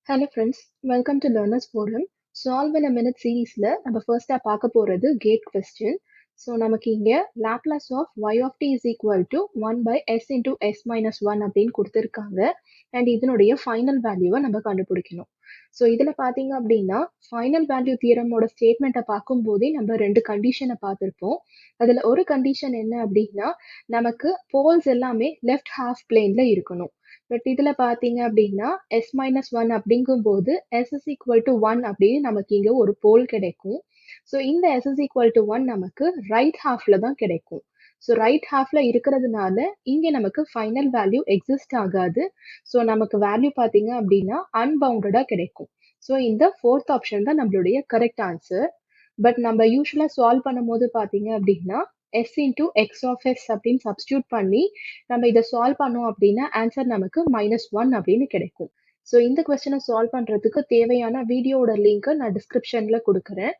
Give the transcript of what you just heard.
Hello friends, welcome to Learners Forum. Solve in a Minute சீரீஸ்ல நம்ம ஃபர்ஸ்டா பார்க்க போறது கேட் கொஸ்டின். ஸோ நமக்கு இங்க Laplace of y of t is equal to 1 by s into s minus 1 அப்படின்னு கொடுத்துருக்காங்க. அண்ட் இதனுடைய ஃபைனல் வேல்யூவை நம்ம கண்டுபிடிக்கணும். ஸோ இதில் பார்த்தீங்க அப்படின்னா ஃபைனல் வேல்யூ தியரமோட ஸ்டேட்மெண்ட்டை பார்க்கும்போதே நம்ம ரெண்டு கண்டிஷனை பார்த்துருப்போம். அதில் ஒரு கண்டிஷன் என்ன அப்படின்னா நமக்கு போல்ஸ் எல்லாமே லெஃப்ட் ஹாஃப் பிளேன்ல இருக்கணும். பட் இதில் பார்த்தீங்க அப்படின்னா எஸ் மைனஸ் ஒன் அப்படிங்கும்போது s is equal to one அப்படின்னு நமக்கு இங்கே ஒரு போல் கிடைக்கும். ஸோ இந்த s is equal to one நமக்கு ரைட் ஹாஃப்ல தான் கிடைக்கும். ஸோ ரைட் ஹாஃப்ல இருக்கிறதுனால இங்கே நமக்கு ஃபைனல் வேல்யூ எக்ஸிஸ்ட் ஆகாது. ஸோ நமக்கு வேல்யூ பார்த்தீங்க அப்படின்னா அன்பவுண்டடாக கிடைக்கும். ஸோ இந்த ஃபோர்த் ஆப்ஷன் தான் நம்மளுடைய கரெக்ட் ஆன்சர். பட் நம்ம யூஸ்வலாக சால்வ் பண்ணும்போது பார்த்தீங்க அப்படின்னா s into x of s அப்படின்னு சப்ஸ்டியூட் பண்ணி நம்ம இதை சால்வ் பண்ணோம் அப்படின்னா ஆன்சர் நமக்கு -1 அப்படின்னு கிடைக்கும். ஸோ இந்த கொஸ்டினை சால்வ் பண்ணுறதுக்கு தேவையான வீடியோட லிங்க்கை நான் டிஸ்கிரிப்ஷனில் கொடுக்குறேன்.